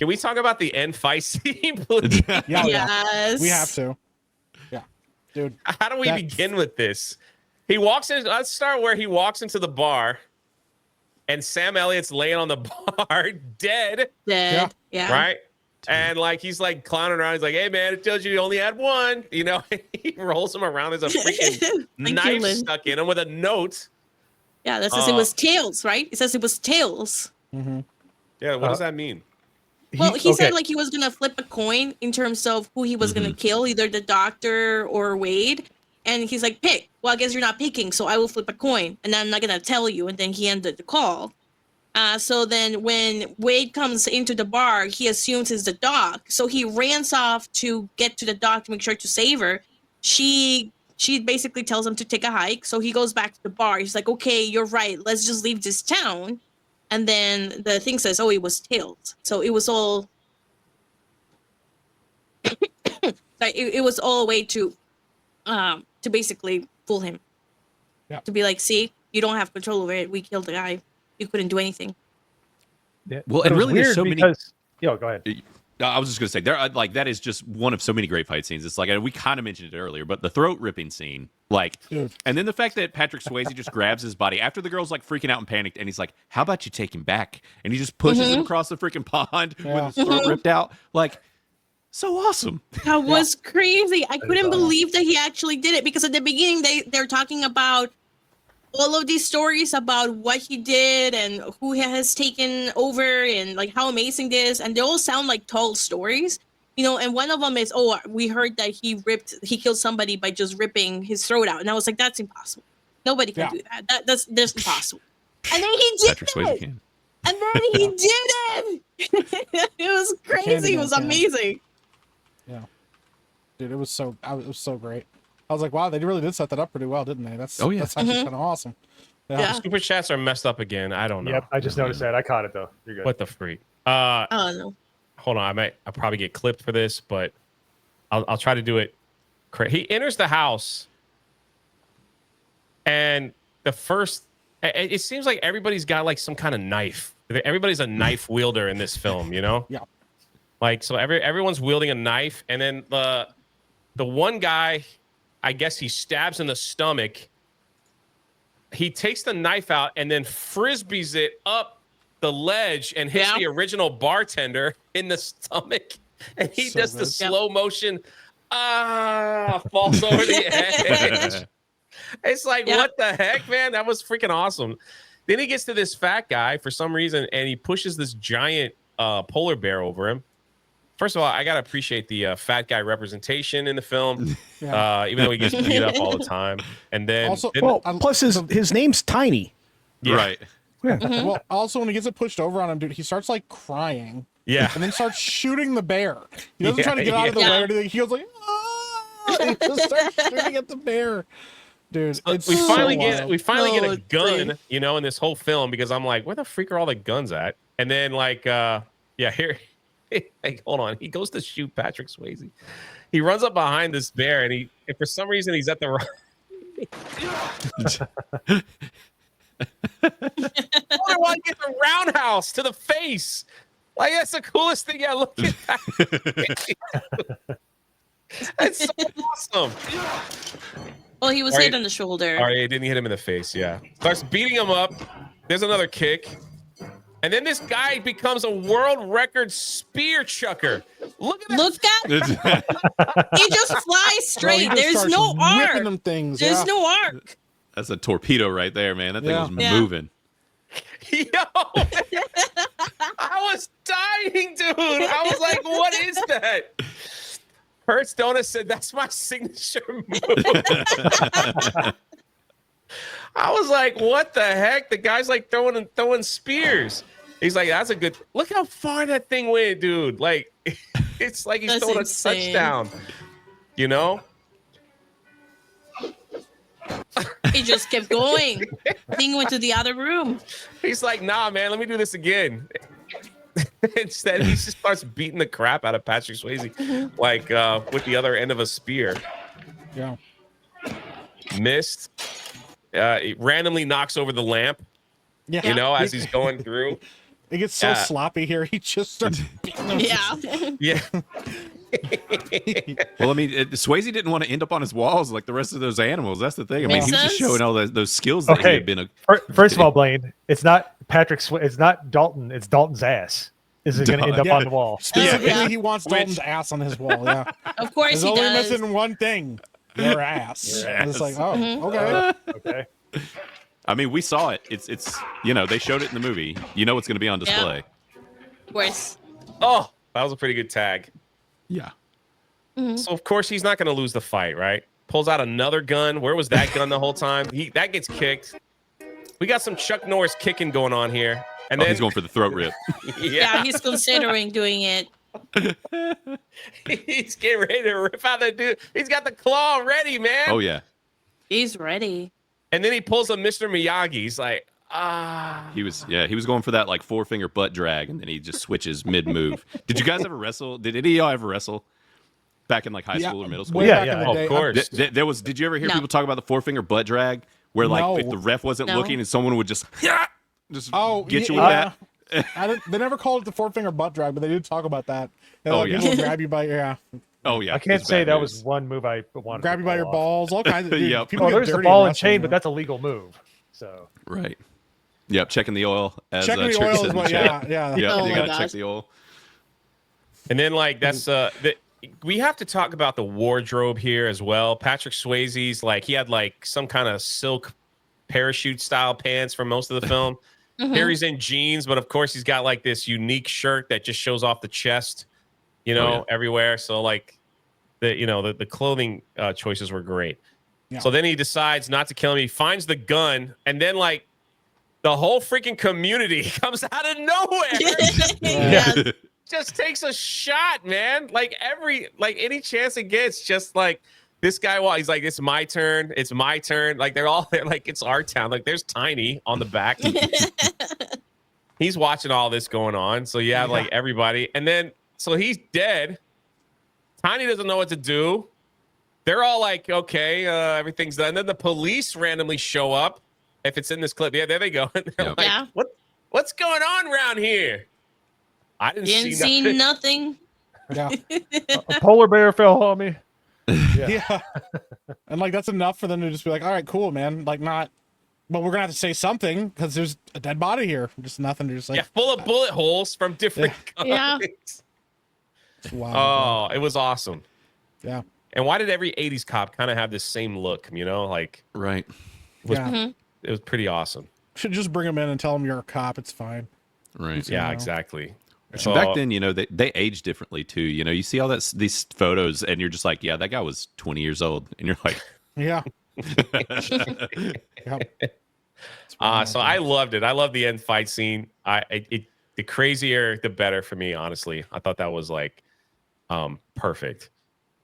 Can we talk about the end fight scene, please? Yeah, Yes. we have to. Yeah, dude. How do we begin with this? He walks in. Let's start where he walks into the bar, and Sam Elliott's laying on the bar, dead. Dead. Yeah. Right. And like he's like clowning around. He's like, "Hey man, it tells you only had one." You know, he rolls him around. There's a freaking knife stuck in him with a note. Yeah, that says it was tails, right? It says it was tails. Mm-hmm. Yeah, what does that mean? Well, he said like he was gonna flip a coin in terms of who he was gonna kill, either the doctor or Wade. And he's like, pick. Well, I guess you're not picking, so I will flip a coin, and I'm not gonna tell you. And then he ended the call. So then when Wade comes into the bar, he assumes it's the doc. So he runs off to get to the doc to make sure to save her. She basically tells him to take a hike. So he goes back to the bar. He's like, okay, you're right. Let's just leave this town. And then the thing says, oh, it was tails. So it was all... it was all a way to basically fool him. Yeah. To be like, see, you don't have control over it. We killed the guy. You couldn't do anything. Yeah. Well, and really, there's so many. Yo, go ahead. I was just gonna say there, like that is just one of so many great fight scenes. It's like we kind of mentioned it earlier, but the throat ripping scene, like, and then the fact that Patrick Swayze just grabs his body after the girl's like freaking out and panicked, and he's like, "How about you take him back?" And he just pushes him across the freaking pond with his throat ripped out, like. So awesome. That was crazy. I couldn't believe that he actually did it, because at the beginning they're talking about all of these stories about what he did and who has taken over and like how amazing this, and they all sound like tall stories, you know. And one of them is, oh, we heard that he killed somebody by just ripping his throat out, and I was like, that's impossible. Nobody can do that. That's impossible. And then he did Patrick Swayze can. And then he did it. It was crazy. It was amazing. Yeah, dude, it was so great. I was like, wow, they really did set that up pretty well, didn't they? That's that's actually kind of awesome. Yeah. Super chats are messed up again. I don't know. Yep, I just noticed that. I caught it though. You're good. What the freak? Oh no. Hold on, I'll probably get clipped for this, but I'll try to do it. He enters the house, and it seems like everybody's got like some kind of knife. Everybody's a knife wielder in this film, you know? Yeah. Like, so everyone's wielding a knife, and then the one guy, I guess he stabs in the stomach. He takes the knife out and then frisbees it up the ledge and hits the original bartender in the stomach. And he does the slow motion, falls over the edge. It's like, what the heck, man? That was freaking awesome. Then he gets to this fat guy for some reason, and he pushes this giant polar bear over him. First of all, I gotta appreciate the fat guy representation in the film, even though he gets beat up all the time. And then, also, plus his name's Tiny, right? Yeah. Well, also when he gets it pushed over on him, dude, he starts like crying. Yeah. And then starts shooting the bear. He doesn't try to get out of the way or anything. He goes like, he just starts shooting at the bear. Dude, we finally get a gun, you know, in this whole film, because I'm like, where the freak are all the guns at? And then like, here. Like, hold on. He goes to shoot Patrick Swayze. He runs up behind this bear, and for some reason he's at the wrong. I want to get the roundhouse to the face. Like, that's the coolest thing. Yeah, look at that. That's so awesome. Well, he was hit on the shoulder. All right, it didn't hit him in the face. Yeah, starts beating him up. There's another kick. And then this guy becomes a world record spear chucker. Look at that. He just flies straight. There's no arc. Them things. There's no arc. That's a torpedo right there, man. That thing was moving. Yo, I was dying, dude. I was like, what is that? Hertz Donut said, that's my signature move. I was like, what the heck? The guy's like throwing spears. He's like, that's a good. Look how far that thing went, dude. Like, it's like he's throwing a touchdown. You know? He just kept going. Thing went to the other room. He's like, nah, man, let me do this again. Instead, he just starts beating the crap out of Patrick Swayze, like with the other end of a spear. Yeah. Missed. It randomly knocks over the lamp. Yeah. You know, as he's going through. It gets so sloppy here. He just starts beating them. Yeah. Well, I mean, Swayze didn't want to end up on his walls like the rest of those animals. That's the thing. I mean, Makes he was just sense. showing all those skills that he had been. First of all, Blaine, it's not it's not Dalton. It's Dalton's ass. Is it going to end up on the wall? Specifically, he wants Dalton's ass on his wall. Yeah. Of course He's he only does. missing one thing. Your ass. Your And it's like, ass. oh, okay. Okay. I mean, we saw it. It's they showed it in the movie. You know what's going to be on display. Of course. Oh, that was a pretty good tag. Yeah. So of course he's not going to lose the fight, right? Pulls out another gun. Where was that gun the whole time? That gets kicked. We got some Chuck Norris kicking going on here, and then He's going for the throat rip. Yeah, he's considering doing it. He's getting ready to rip out the dude. He's got the claw ready, man. Oh yeah. He's ready. And then he pulls a Mr. Miyagi. He's like, He was going for that like 4-finger butt drag, and then he just switches mid move. Did you guys ever wrestle? Did any of y'all ever wrestle back in like high school or middle school? Way back in the of day. course. There was. Did you ever hear No. people talk about the 4-finger butt drag, where like No. if the ref wasn't No. looking and someone would just get you with yeah. that? They never called it the 4-finger butt drag, but they did talk about that. Oh, People yeah. grab you by Oh yeah, I can't it's say bad that news. was one move I wanted. grab to you by pull your off. balls, all kinds of. Dude, Yep. people Oh, get there's the dirty ball in and chain, wrestling, but that's a legal move. So Right. Yep. Checking the oil. As, checking the Trick oil said is in what. the chat. Yeah. Yeah, Oh you my gotta check gosh. the oil. and then like that's we have to talk about the wardrobe here as well. Patrick Swayze's like he had like some kind of silk parachute style pants for most of the film. Here he's in jeans, but of course he's got like this unique shirt that just shows off the chest, everywhere. So like the clothing choices were great. Yeah. So then he decides not to kill him. He finds the gun, and then like the whole freaking community comes out of nowhere. Yes. Just takes a shot, man. Like any chance it gets, just like this guy, he's like, it's my turn. It's my turn. Like they're like, it's our town. Like there's Tiny on the back. He's watching all this going on. So yeah, like everybody. And then, so he's dead. Tiny doesn't know what to do. They're all like, okay, everything's done. And then the police randomly show up. If it's in this clip. Yeah, there they go. And they're like, Yeah. what's going on around here? I didn't Didn't see see nothing. nothing. Yeah. a polar bear fell on me. Yeah. And like that's enough for them to just be like, all right, cool, man. Like not, but we're gonna have to say something because there's a dead body here. Just nothing. Just like, Yeah, full of bullet holes from different Yeah. kinds. wow. Oh, it was awesome. Yeah. And why did every 80s cop kind of have this same look, Like Right. Yeah. it was pretty awesome. Should just bring him in and tell him you're a cop. It's fine. Right. Yeah, know. exactly. So back then, they age differently too. You see all these photos, and you're just like, yeah, that guy was 20 years old, and you're like, Yeah. So I loved it. I love the end fight scene. The crazier, the better for me, honestly. I thought that was like perfect.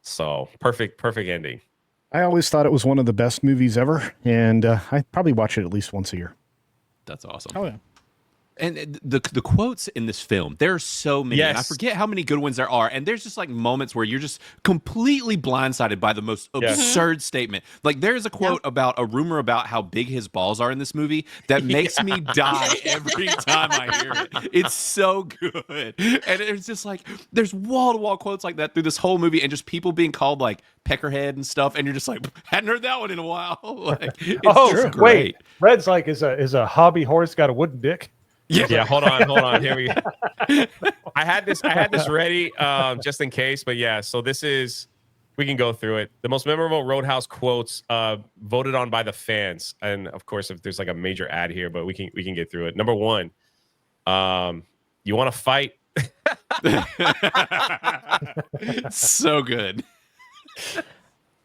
So perfect ending. I always thought it was one of the best movies ever, and I probably watch it at least once a year. that's awesome. Oh yeah. And the quotes in this film, there are so many. And I Yes. forget how many good ones there are. And there's just like moments where you're just completely blindsided by the most absurd statement. Like there's a quote about a rumor about how big his balls are in this movie that makes me die every time I hear it. It's so good. And it's just like, there's wall-to-wall quotes like that through this whole movie, and just people being called like peckerhead and stuff. And you're just like, hadn't heard that one in a while. Like, it's just great. Wait, Red's like, is a hobby horse got a wooden dick? Yeah, hold on. Here we go. I had this ready just in case, but yeah, so we can go through it. The most memorable Roadhouse quotes voted on by the fans. And of course, if there's like a major ad here, but we can get through it. Number 1, you want to fight? So good.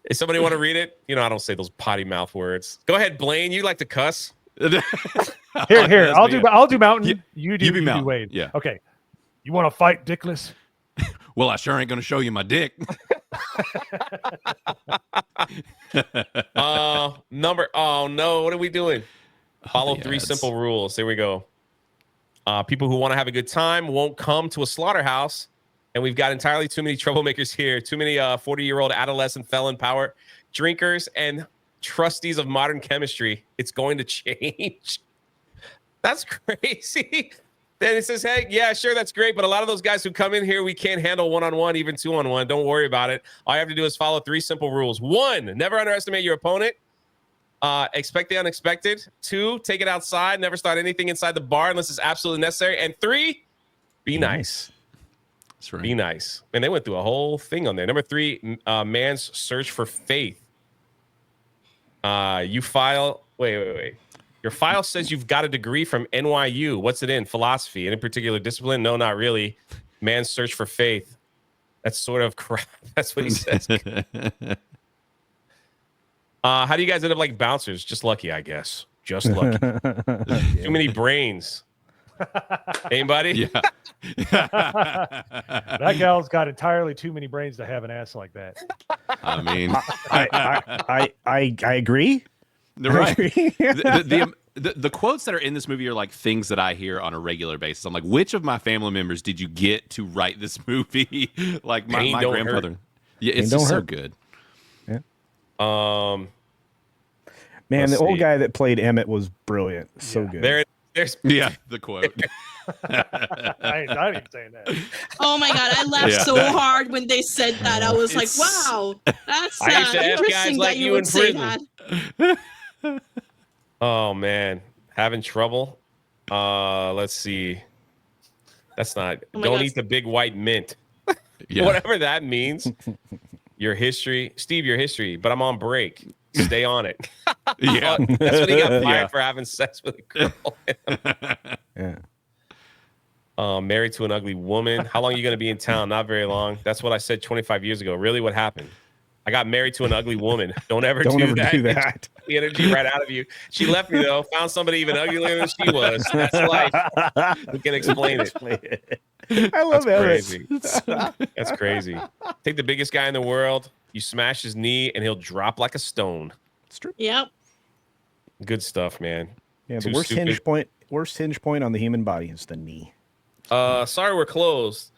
If somebody want to read it, I don't say those potty mouth words. Go ahead, Blaine. You like to cuss. Here, That's I'll do Mountain. You do Mountain. Wade. Yeah. Okay. You want to fight, Dickless? Well, I sure ain't going to show you my dick. Oh no, what are we doing? Follow 3 ads. simple rules. There we go. People who want to have a good time won't come to a slaughterhouse. And we've got entirely too many troublemakers here. Too many 40-year-old adolescent felon power drinkers and trustees of modern chemistry. It's going to change. That's crazy. Then it says, hey, yeah, sure, that's great. But a lot of those guys who come in here, we can't handle one-on-one, even two-on-one. Don't worry about it. All you have to do is follow 3 simple rules. 1, never underestimate your opponent. Expect the unexpected. 2, take it outside. Never start anything inside the bar unless it's absolutely necessary. And 3, be nice. That's right. Be nice. And they went through a whole thing on there. Number 3, man's search for faith. You file. Wait. Your file says you've got a degree from NYU. What's it in? Philosophy. Any particular discipline? No, not really. Man's search for faith. That's sort of crap. That's what he says. How do you guys end up like bouncers? Just lucky, I guess. Just lucky. Too many brains. Anybody? Yeah. That gal's got entirely too many brains to have an ass like that. I mean, I agree. right. The quotes that are in this movie are like things that I hear on a regular basis. I'm like, which of my family members did you get to write this movie? Like my grandfather. Hurt. Yeah, it's just so good. Yeah. Man, Let's the old see. guy that played Emmett was brilliant. So good. There's Yeah, the quote. I ain't even saying that. Oh my god, I laughed Yeah. so hard when they said that. I was like, wow, that's I used to ask interesting guys like that you you would in say prison. that. Oh man, having trouble. Let's see. That's not. Oh my Don't God. eat the big white mint. Yeah. Whatever that means. Your history, Steve. Your history. But I'm on break. Stay on it. Yeah. That's when he got fired Yeah. for having sex with a girl. Yeah. Married to an ugly woman. How long are you going to be in town? Not very long. That's what I said 25 years ago. Really, what happened? I got married to an ugly woman. Don't ever Don't do ever that. do that. The energy right out of you. She left me though. Found somebody even uglier than she was. That's life. We can explain it. I love That's Emmett. crazy. That's crazy. Take the biggest guy in the world. You smash his knee, and he'll drop like a stone. It's true. Yep. Good stuff, man. Yeah, the Too worst stupid. hinge point on the human body is the knee. Sorry we're closed.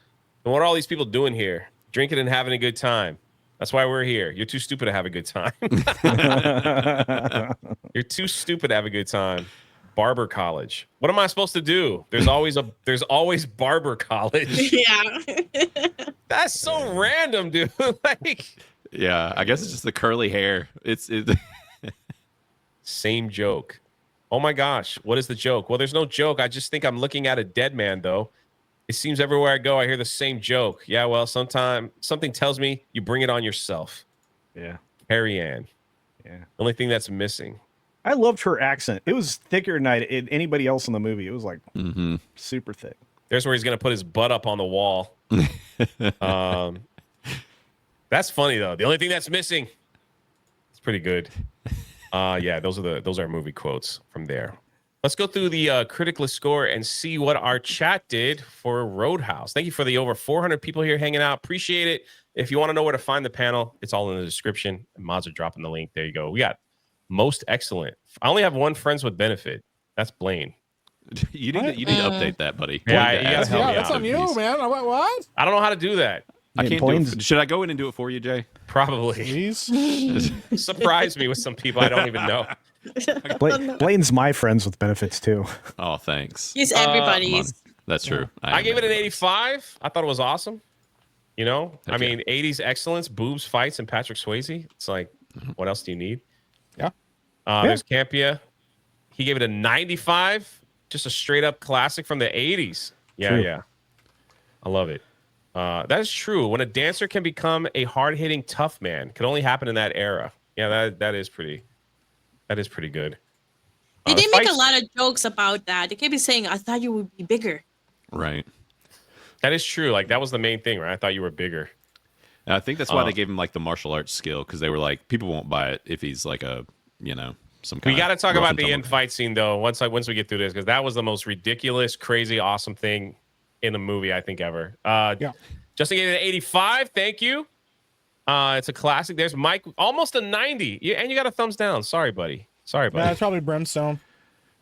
And what are all these people doing here? Drinking and having a good time. That's why we're here. You're too stupid to have a good time. You're too stupid to have a good time. Barber college. What am I supposed to do? There's always barber college. Yeah. That's so random, dude. Like Yeah, I guess it's just the curly hair. It's same joke. Oh my gosh, what is the joke? Well, there's no joke. I just think I'm looking at a dead man though. It seems everywhere I go, I hear the same joke. Yeah, well, sometimes something tells me you bring it on yourself. Yeah. Carrie Ann. Yeah. Only thing that's missing. I loved her accent. It was thicker than anybody else in the movie. It was like Mhm. super thick. There's where he's gonna put his butt up on the wall. That's funny though. The only thing that's missing. It's pretty good. Yeah, those are movie quotes from there. Let's go through the critically score and see what our chat did for Roadhouse. Thank you for the over 400 people here hanging out. Appreciate it. If you want to know where to find the panel, it's all in the description. Mods are dropping the link. There you go. We got most excellent. I only have one friends with benefit. That's Blaine. You need to update that, buddy. Yeah, Need to you gotta add help some me that's out. on you, activities. man. What? I don't know how to do that. I Yeah, can't do Blaine's- it. Should I go in and do it for you, Jay? Probably. Please. Surprise me with some people I don't even know. Blaine's my friends with benefits too. Oh, thanks. He's Come on. everybody's. That's true. I gave it an am 85. I thought it was awesome. You know, I Heck yeah. mean, 80s excellence, boobs, fights, and Patrick Swayze. It's like, what else do you need? Yeah. There's Campia. He gave it a 95. Just a straight up classic from the 80s. Yeah, True. yeah. I love it. That is true. When a dancer can become a hard hitting tough man, can only happen in that era. Yeah, that is pretty good. They did make a fights- lot of jokes about that. They kept be saying, I thought you would be bigger. Right. That is true. Like that was the main thing, right? I thought you were bigger. And I think that's why they gave him like the martial arts skill, because they were like, people won't buy it if he's like a, some kind We got to of talk rough about and the tumble end guy. fight scene though. Once we get through this, because that was the most ridiculous, crazy, awesome thing in a movie I think ever. Yeah. Justin gave it an 85. Thank you. It's a classic. There's Mike, almost a 90. And you got a thumbs down. Sorry, buddy. Sorry, Yeah, buddy. it's probably Brimstone.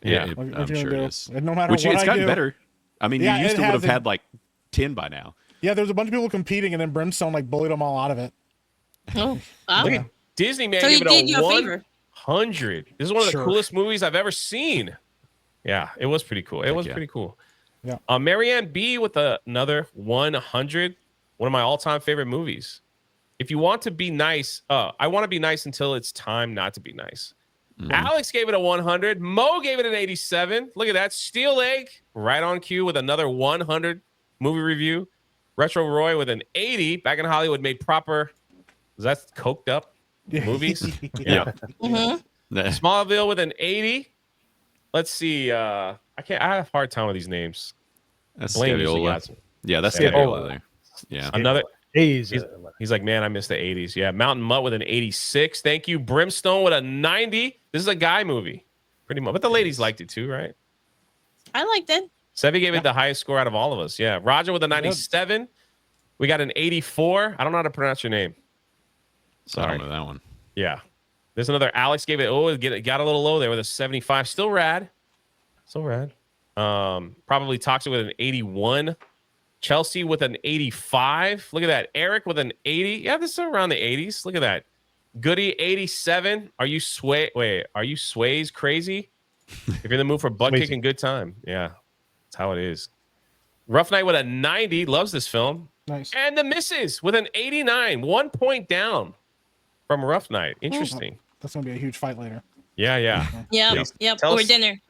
Yeah, Yeah. What I'm you sure gonna it do? is. And no matter Which what it's I gotten do- better. I mean, Yeah, you used it to would have has. had like 10 by now. Yeah, there was a bunch of people competing, and then Brimstone like bullied them all out of it. Oh, wow. Look at Disney, man. So he Give it did you a 100. favor. This is one of the Sure. coolest movies I've ever seen. Yeah, it was pretty cool. It was yeah. pretty cool. Yeah. Marianne B with another 100. One of my all-time favorite movies. If you want to be nice, I want to be nice until it's time not to be nice. Alex gave it a 100. Mo gave it an 87. Look at that. Steel Egg right on cue with another 100 movie review. Retro Roy with an 80. Back in Hollywood made proper. Was that coked up movies? Yeah. Smallville with an 80. Let's see. I have a hard time with these names. That's Blaine usually Scaviola. got some. Yeah, that's Scaviola. Scaviola there. Yeah. Another. He's He's like, man, I missed the 80s. Yeah, Mountain Mutt with an 86. Thank you. Brimstone with a 90. This is a guy movie, pretty much. But the ladies liked it too, right? I liked it. Sevi gave it the highest score out of all of us. Yeah. Roger with a 97. We got an 84. I don't know how to pronounce your name. I Sorry. don't know that one. Yeah. There's another. Alex gave it. Oh, it got a little low there with a 75. Still rad. Still rad. Probably Toxic with an 81. Chelsea with an 85. Look at that. Eric with an 80. Yeah, this is around the 80s. Look at that. Goody 87. Are you Sways crazy? If you're in the mood for butt kicking, good time. Yeah, that's how it is. Rough Night with a 90. Loves this film. Nice. And the Misses with an 89. 1 point down from Rough Night. Interesting. That's gonna be a huge fight later. Yeah. Yep. Tell Over us- dinner.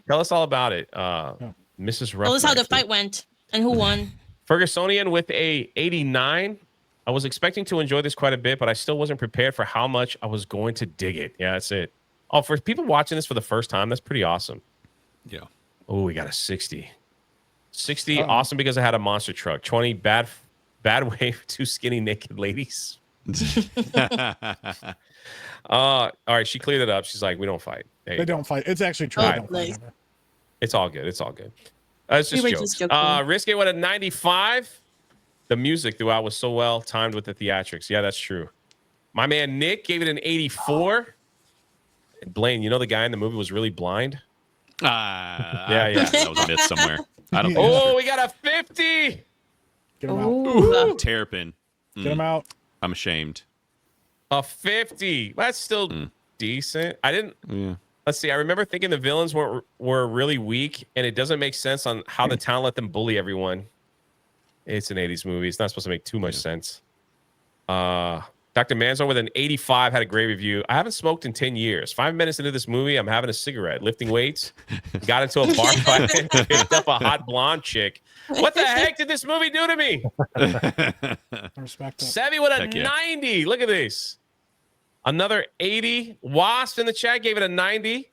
Tell us all about it. Mrs. Rough Tell us how Night. the fight went and who won. Fergusonian with a 89. I was expecting to enjoy this quite a bit, but I still wasn't prepared for how much I was going to dig it. Yeah, that's it. Oh, for people watching this for the first time, that's pretty awesome. Yeah. Oh, we got a 60. 60, awesome because I had a monster truck. 20, bad wave, 2 skinny naked ladies. All right, she cleared it up. She's like, we don't fight. There you They go. don't fight. It's actually true. Oh, They don't fight nice. ever. It's all good. It's all good. It's We just were jokes. just joking. Risky with a 95. The music throughout was so well timed with the theatrics. Yeah, that's true. My man Nick gave it an 84. Blaine, you know the guy in the movie was really blind? Yeah. That was a myth somewhere. I don't think Oh, we got a 50. Get him out. Ooh. Terrapin. Get him out. I'm ashamed. A 50. That's still decent. I didn't. Yeah. Let's see. I remember thinking the villains were really weak, and it doesn't make sense on how the town let them bully everyone. It's an 80s movie. It's not supposed to make too much sense. Dr. Manzo with an 85 had a great review. I haven't smoked in 10 years. 5 minutes into this movie, I'm having a cigarette, lifting weights, got into a bar fight, picked up a hot blonde chick. What the heck did this movie do to me? I respect that. Sevi with a Heck yeah. 90. Look at this. Another 80. Wasp in the chat gave it a 90.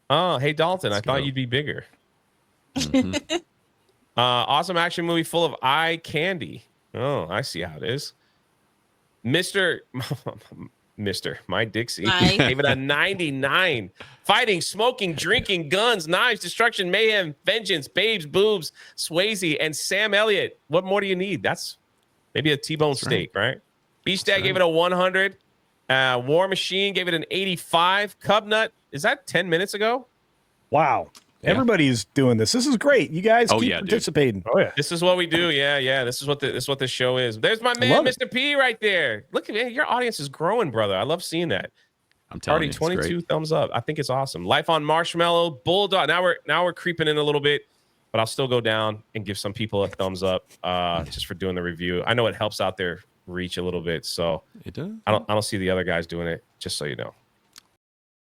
Oh, hey, Dalton. I thought go. you'd be bigger. Awesome action movie full of eye candy. Oh, I see how it is. Mr. Mike Dixie Hi. gave it a 99. Fighting, smoking, drinking, guns, knives, destruction, mayhem, vengeance, babes, boobs, Swayze, and Sam Elliott. What more do you need? That's maybe a T-bone steak, right? Beach Dad gave it a 100. War Machine gave it an 85. Cub Nut, is that 10 minutes ago? Wow. Everybody's doing this. This is great. You guys Oh, keep yeah, dude. participating. Oh yeah. This is what we do. Yeah. This is what this show is. There's my man, love it. Mr. P, right there. Look at it. Your audience is growing, brother. I love seeing that. I'm telling Already you, it's 22 great. thumbs up. I think it's awesome. Life on Marshmallow, Bulldog. Now we're creeping in a little bit, but I'll still go down and give some people a thumbs up just for doing the review. I know it helps out their reach a little bit, so It does. I don't see the other guys doing it. Just so you know.